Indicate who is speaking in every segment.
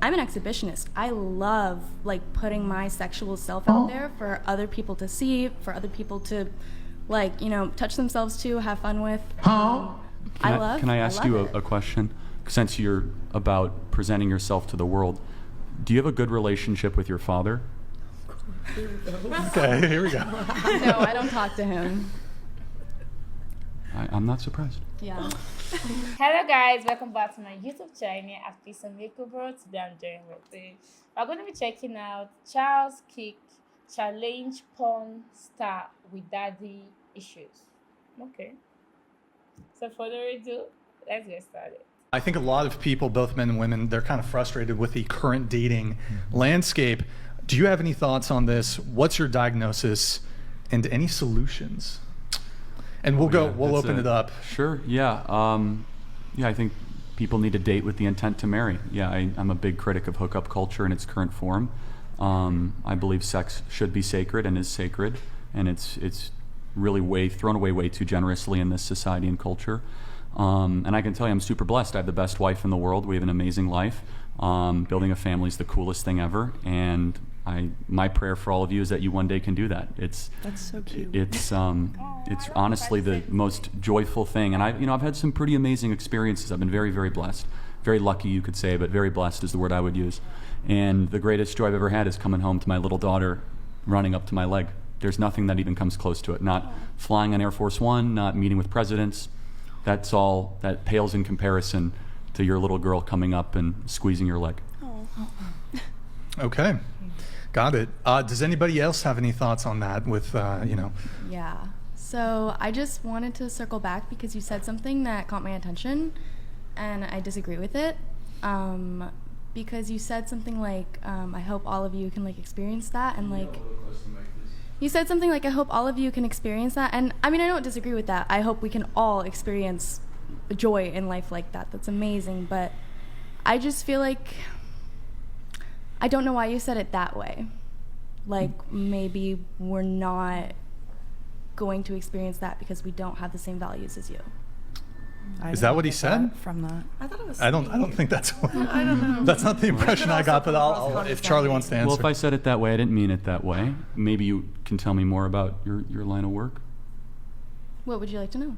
Speaker 1: I'm an exhibitionist. I love like putting my sexual self out there for other people to see, for other people to like, you know, touch themselves to, have fun with.
Speaker 2: Can I ask you a question? Since you're about presenting yourself to the world, do you have a good relationship with your father?
Speaker 3: Okay, here we go.
Speaker 1: No, I don't talk to him.
Speaker 2: I'm not surprised.
Speaker 1: Yeah.
Speaker 4: Hello guys, welcome back to my YouTube channel. I've been some makeover. Today I'm doing with it. We're going to be checking out Charles Kirk challenge porn star with daddy issues. Okay. So further ado, let's get started.
Speaker 3: I think a lot of people, both men and women, they're kind of frustrated with the current dating landscape. Do you have any thoughts on this? What's your diagnosis and any solutions? And we'll open it up.
Speaker 2: Sure, yeah. I think people need to date with the intent to marry. Yeah, I'm a big critic of hookup culture in its current form. I believe sex should be sacred and is sacred, and it's really thrown away way too generously in this society and culture. And I can tell you I'm super blessed. I have the best wife in the world. We have an amazing life. Building a family is the coolest thing ever, and my prayer for all of you is that you one day can do that.
Speaker 1: That's so cute.
Speaker 2: It's honestly the most joyful thing, and I've had some pretty amazing experiences. I've been very, very blessed, very lucky, you could say, but very blessed is the word I would use. And the greatest joy I've ever had is coming home to my little daughter running up to my leg. There's nothing that even comes close to it. Not flying on Air Force One, not meeting with presidents. That pales in comparison to your little girl coming up and squeezing your leg.
Speaker 3: Okay. Got it. Does anybody else have any thoughts on that with,
Speaker 1: Yeah. So I just wanted to circle back because you said something that caught my attention, and I disagree with it. Because you said something like, I hope all of you can like experience that, and like, you said something like, I hope all of you can experience that, and I mean, I don't disagree with that. I hope we can all experience joy in life like that. That's amazing, but I just feel like, I don't know why you said it that way. Like, maybe we're not going to experience that because we don't have the same values as you.
Speaker 3: Is that what he said?
Speaker 5: From that,
Speaker 1: I thought it was.
Speaker 3: I don't think that's.
Speaker 1: I don't know.
Speaker 3: That's not the impression I got. But I'll if Charlie wants to answer.
Speaker 2: Well, if I said it that way, I didn't mean it that way. Maybe you can tell me more about your line of work.
Speaker 1: What would you like to know?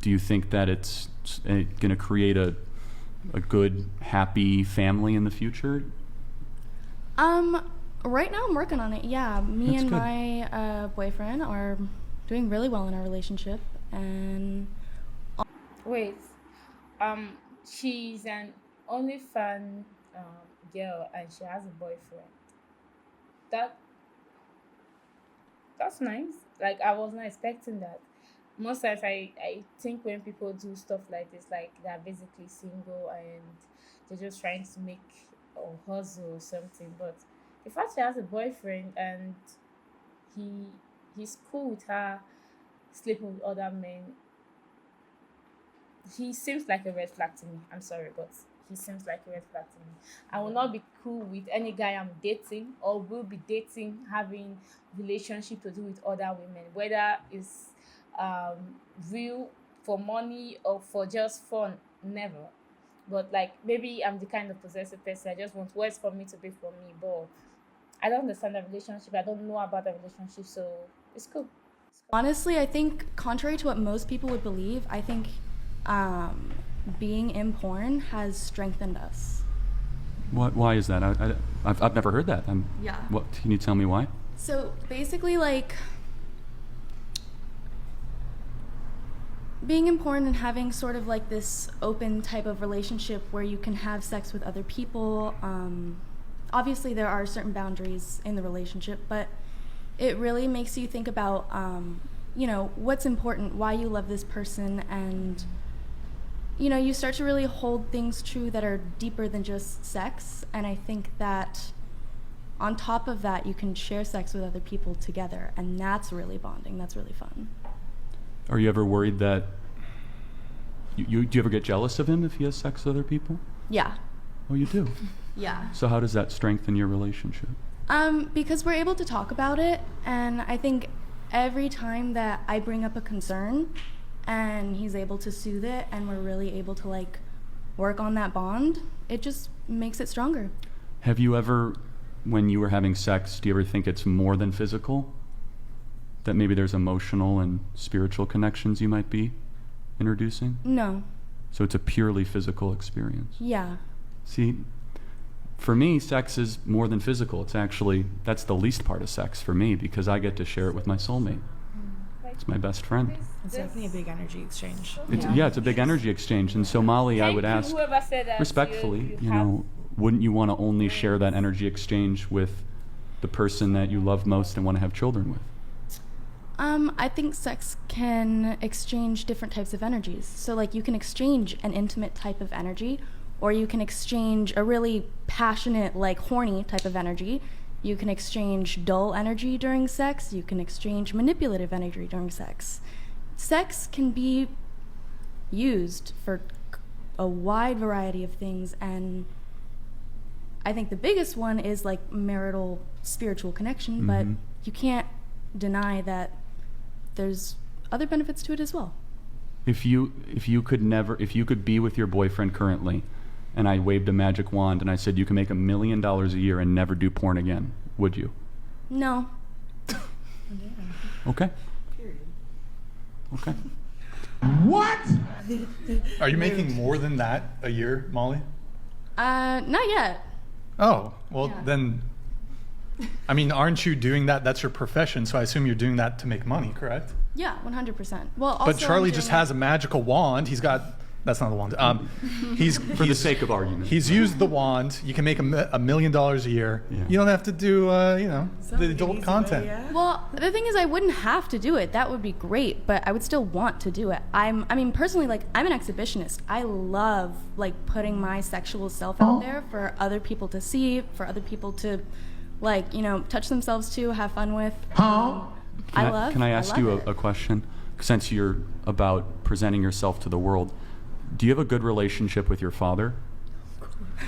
Speaker 2: Do you think that it's going to create a good, happy family in the future?
Speaker 1: Right now I'm working on it. Yeah, me
Speaker 2: That's
Speaker 1: and
Speaker 2: good.
Speaker 1: my boyfriend are doing really well in our relationship, and
Speaker 4: Wait, she's an OnlyFans girl and she has a boyfriend. That's nice. Like, I was not expecting that. Most times I think when people do stuff like this, like they're basically single and they're just trying to make or hustle or something. But the fact she has a boyfriend and he's cool with her sleeping with other men, he seems like a red flag to me. I'm sorry, but he seems like a red flag to me. I will not be cool with any guy I'm dating or will be dating having relationship to do with other women, whether it's real for money or for just fun. Never. But like, maybe I'm the kind of possessive person. I just want what's for me to be for me, but I don't understand the relationship. I don't know about the relationship, so it's cool.
Speaker 1: honestly, I think contrary to what most people would believe, I think being in porn has strengthened us.
Speaker 2: Why is that? I've never heard that.
Speaker 1: Yeah.
Speaker 2: What can you tell me why?
Speaker 1: So basically, like, being in porn and having sort of like this open type of relationship where you can have sex with other people, obviously there are certain boundaries in the relationship, but it really makes you think about, what's important, why you love this person, and, you start to really hold things true that are deeper than just sex. And I think that on top of that, you can share sex with other people together, and that's really bonding. That's really fun.
Speaker 2: Are you ever worried that do you ever get jealous of him if he has sex with other people?
Speaker 1: Yeah.
Speaker 2: Oh, you do?
Speaker 1: Yeah.
Speaker 2: So how does that strengthen your relationship?
Speaker 1: Because we're able to talk about it, and I think every time that I bring up a concern and he's able to soothe it, and we're really able to like work on that bond, it just makes it stronger.
Speaker 2: Have you ever, when you were having sex, do you ever think it's more than physical? That maybe there's emotional and spiritual connections you might be introducing?
Speaker 1: No.
Speaker 2: So it's a purely physical experience.
Speaker 1: Yeah.
Speaker 2: See, for me, sex is more than physical. It's actually, that's the least part of sex for me because I get to share it with my soulmate. It's my best friend.
Speaker 5: It's definitely a big energy exchange.
Speaker 2: It's a big energy exchange. And so, Molly, I would ask,
Speaker 4: whoever said that
Speaker 2: respectfully,
Speaker 4: you
Speaker 2: you wouldn't you want to only share that energy exchange with the person that you love most and want to have children with?
Speaker 1: I think sex can exchange different types of energies. So, like, you can exchange an intimate type of energy, or you can exchange a really passionate, like, horny type of energy. You can exchange dull energy during sex. You can exchange manipulative energy during sex. Sex can be used for a wide variety of things, and I think the biggest one is, like, marital spiritual connection, but you can't deny that there's other benefits to it as well.
Speaker 2: If you could be with your boyfriend currently, and I waved a magic wand and I said you can make $1 million a year and never do porn again, would you?
Speaker 1: No.
Speaker 2: Okay.
Speaker 5: Period.
Speaker 2: Okay.
Speaker 3: What? Are you making more than that a year, Molly?
Speaker 1: Not yet.
Speaker 3: Oh, well
Speaker 1: Yeah.
Speaker 3: then, I mean, aren't you doing that? That's your profession, so I assume you're doing that to make money, correct?
Speaker 1: Yeah, 100%. Well, also
Speaker 3: But Charlie
Speaker 1: I'm
Speaker 3: just
Speaker 1: doing
Speaker 3: has a magical wand. He's got, that's not the wand.
Speaker 2: For the sake of argument.
Speaker 3: He's used the wand. You can make $1 million a year.
Speaker 2: Yeah.
Speaker 3: You don't have to do, the adult content.
Speaker 1: Well, the thing is, I wouldn't have to do it. That would be great, but I would still want to do it. Personally, like, I'm an exhibitionist. I love, like, putting my sexual self out there for other people to see, for other people to, like, touch themselves to, have fun with.
Speaker 2: Can I ask you
Speaker 1: it.
Speaker 2: a question? Since you're about presenting yourself to the world, do you have a good relationship with your father?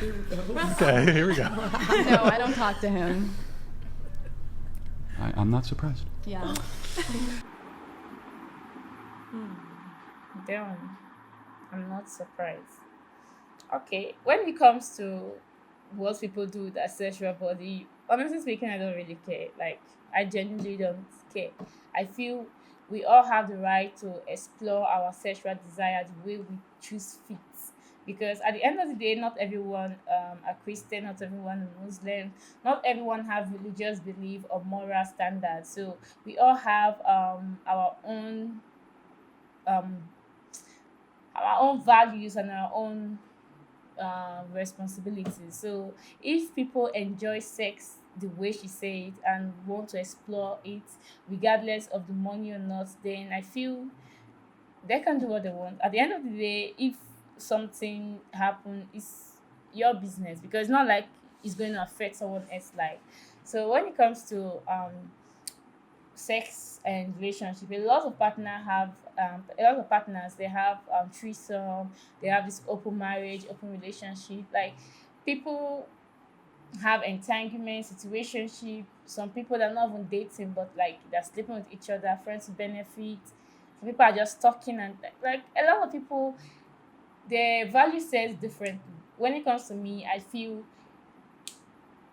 Speaker 3: Okay, here we go.
Speaker 1: No, I don't talk to him.
Speaker 2: I'm not surprised.
Speaker 1: Yeah.
Speaker 4: Damn, I'm not surprised. Okay, when it comes to what people do with their sexual body, honestly speaking, I don't really care. Like, I genuinely don't care. I feel we all have the right to explore our sexual desire the way we choose fit. Because at the end of the day, not everyone are Christian, not everyone are Muslim, not everyone have religious belief or moral standards. So we all have um, our own values and our own responsibilities. So if people enjoy sex the way she said and want to explore it regardless of the money or not, then I feel they can do what they want. At the end of the day, if something happen, it's your business, because it's not like it's going to affect someone else's life. So when it comes to sex and relationship, a lot of partners, they have threesome, they have this open marriage, open relationship. Like, people have entanglement, situationship. Some people that are not even dating, but like they're sleeping with each other, friends with benefit. Some people are just talking, and like a lot of people, their value says differently. When it comes to me, I feel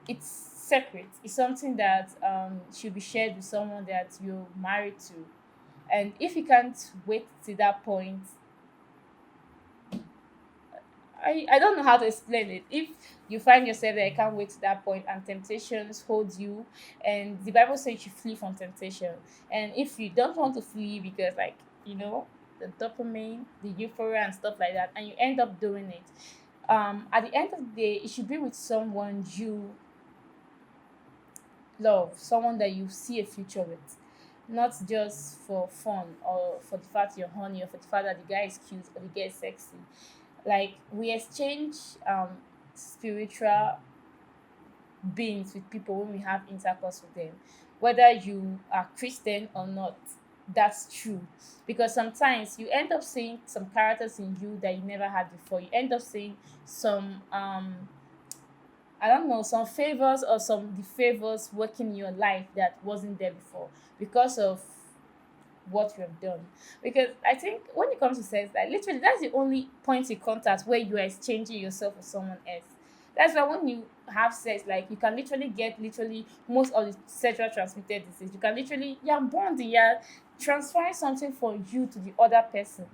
Speaker 4: it's separate. It's something that should be shared with someone that you're married to. And if you can't wait to that point, I don't know how to explain it. If you find yourself that you can't wait to that point and temptations hold you, and the Bible says you flee from temptation. And if you don't want to flee because, like, the dopamine, the euphoria and stuff like that, and you end up doing it, at the end of the day, it should be with someone you love, someone that you see a future with, not just for fun or for the fact you're horny or for the fact that the guy is cute or the girl is sexy. Like, we exchange spiritual beings with people when we have intercourse with them, whether you are Christian or not. That's true, because sometimes you end up seeing some characters in you that you never had before. You end up seeing some some favors or some disfavors working in your life that wasn't there before, because of what you have done. Because I think when it comes to sex, like literally that's the only point in contact where you are exchanging yourself with someone else. That's why when you have sex, like you can literally get literally most of the sexual transmitted disease. You can literally you're bonding, you're transferring something from you to the other person.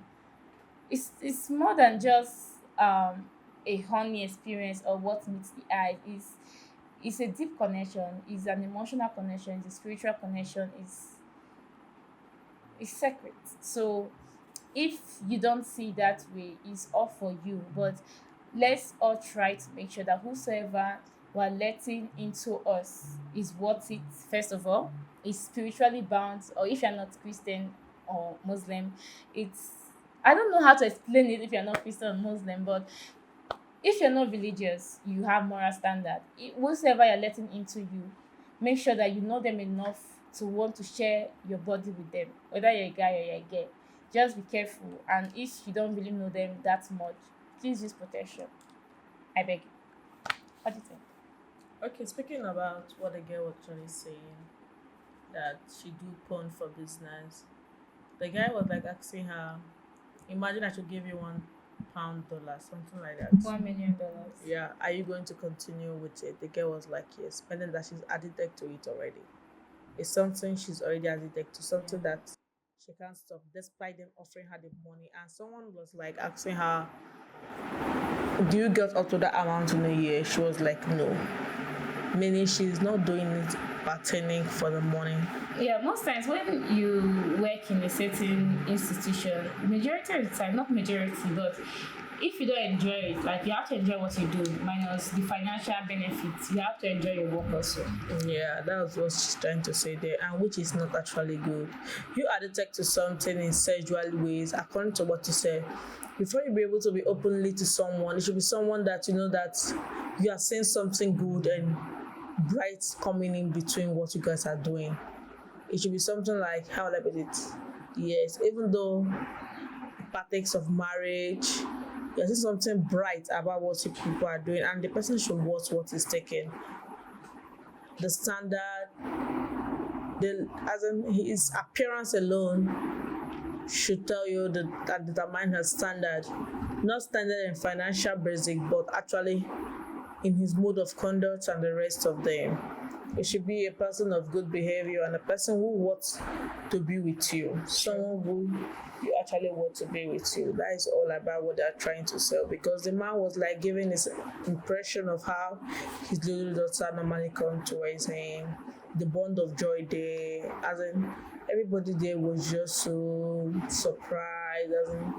Speaker 4: It's more than just a honey experience or what meets the eye. It's a deep connection, it's an emotional connection, it's a spiritual connection, it's sacred. So if you don't see it that way, it's all for you. But let's all try to make sure that whosoever we're letting into us is worth it, first of all, is spiritually bound, or if you're not Christian or Muslim, it's I don't know how to explain it if you're not Christian or Muslim, but if you're not religious, you have moral standard. Whosoever you're letting into you, make sure that you know them enough to want to share your body with them, whether you're a guy or you're a girl. Just be careful, and if you don't really know them that much, please use protection. I beg you. What do you think?
Speaker 5: Okay, speaking about what the girl was actually saying, that she do porn for business. The guy was like asking her, imagine I should give you £1 dollar, something like that.
Speaker 4: $1 million.
Speaker 5: Yeah, are you going to continue with it? The girl was like, yes, but then that she's addicted to it already. It's something she's already addicted to, something that she can't stop, despite them offering her the money. And someone was like asking her, do you get up to that amount in a year? She was like, no. Meaning she's not doing it pertaining for the money.
Speaker 4: Yeah, most times when you work in a certain institution, majority of the time, not majority, but if you don't enjoy it, like you have to enjoy what you do, minus the financial benefits, you have to enjoy your work also.
Speaker 5: Yeah, that's what she's trying to say there, and which is not actually good. You are addicted to something in sexual ways, according to what you said. Before you be able to be openly to someone, it should be someone that you know that you are saying something good and bright coming in between what you guys are doing. It should be something like, how will I put it? Yes, even though it partakes of marriage, there's something bright about what you people are doing, and the person should watch what is taken. The standard, as in his appearance alone should tell you that determine her standard, not standard in financial basic, but actually in his mode of conduct and the rest of them. It should be a person of good behavior and a person who wants to be with you, someone who you actually want to be with you. That is all about what they're trying to sell, because the man was like giving his impression of how his little daughter normally comes towards him, the bond of joy there, as in everybody there was just so surprised, as in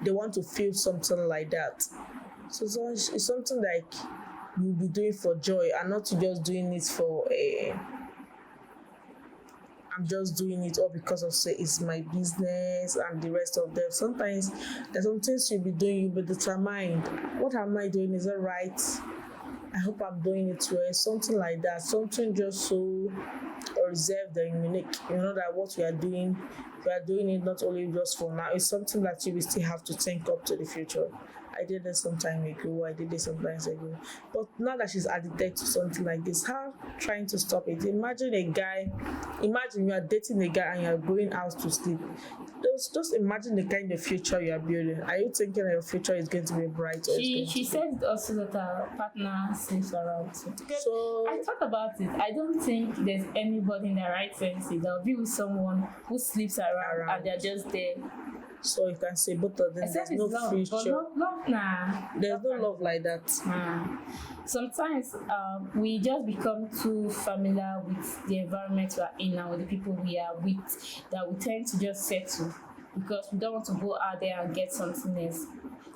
Speaker 5: they want to feel something like that. So it's something like you'll be doing for joy and not just doing it for I'm just doing it all because of say it's my business and the rest of them. Sometimes there's some things you'll be doing, you'll be determined. What am I doing? Is it right? I hope I'm doing it well. Something like that. Something just so reserved and unique. You know that what we are doing it not only just for now. It's something that you will still have to think up to the future. I did this some time ago, I did this some times ago. But now that she's addicted to something like this, her trying to stop it. Imagine you are dating a guy and you are going out to sleep. Just imagine the kind of future you are building. Are you thinking that your future is going to be bright?
Speaker 4: She said also that her partner sleeps around too. So I thought about it. I don't think there's anybody in their right senses that will be with someone who sleeps around and they're just there.
Speaker 5: So you can say both of them.
Speaker 4: Except
Speaker 5: there's no
Speaker 4: love,
Speaker 5: future.
Speaker 4: Nah.
Speaker 5: There's no love like that.
Speaker 4: Sometimes we just become too familiar with the environment we are in and with the people we are with, that we tend to just settle because we don't want to go out there and get something else.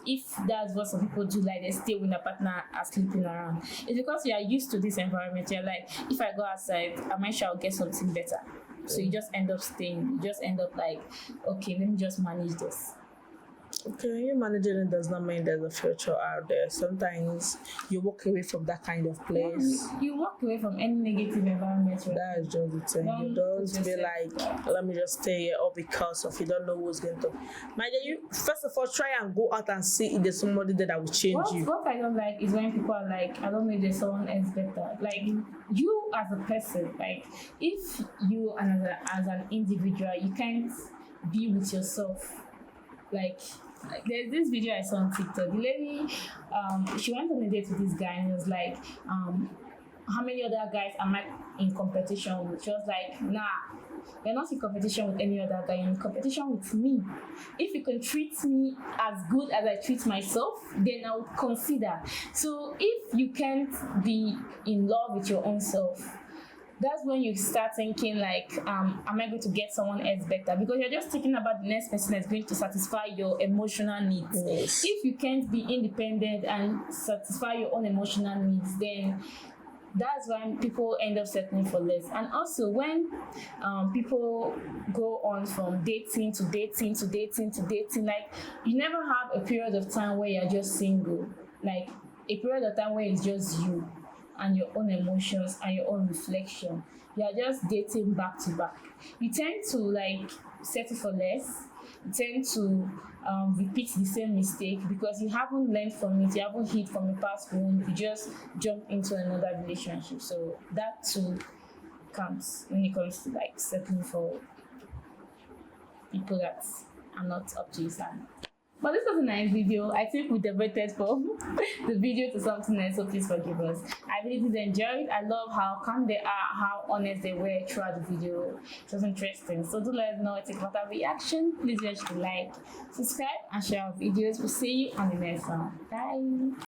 Speaker 4: If that's what some people do, like they stay with their partner and sleeping around, it's because you are used to this environment. You're like, if I go outside, I'm sure I'll get something better. So you just end up staying. You just end up like, okay, let me just manage this.
Speaker 5: Okay, you managing it does not mean there's a future out there. Sometimes you walk away from that kind of place.
Speaker 4: You walk away from any negative environment. Right?
Speaker 5: That is just the thing. You don't be like, let me just stay here all because of you don't know who's going to. Mind you, first of all, try and go out and see if there's somebody there that will change you.
Speaker 4: What I don't like is when people are like, I don't know if there's someone else better. Like you as a person, like if you as an individual, you can't be with yourself. Like there's this video I saw on TikTok. The lady, she went on a date with this guy and he was like, how many other guys am I in competition with? She was like, nah, you're not in competition with any other guy, you're in competition with me. If you can treat me as good as I treat myself, then I would consider. So if you can't be in love with your own self, that's when you start thinking like, am I going to get someone else better? Because you're just thinking about the next person that's going to satisfy your emotional needs.
Speaker 5: Yes.
Speaker 4: If you can't be independent and satisfy your own emotional needs, then that's when people end up settling for less. And also when people go on from dating to dating to dating to dating, like you never have a period of time where you're just single, like a period of time where it's just you and your own emotions and your own reflection. You are just dating back to back. You tend to like settle for less. You tend to repeat the same mistake because you haven't learned from it. You haven't healed from the past wound. You just jump into another relationship. So that too counts when it comes to like settling for people that are not up to your standard. But this was a nice video. I think we diverted from the video to something else, so please forgive us. I really did enjoy it. I love how calm they are, how honest they were throughout the video. It was interesting. So do let us know it's about a reaction. Please remember to like, subscribe, and share our videos. We'll see you on the next one. Bye.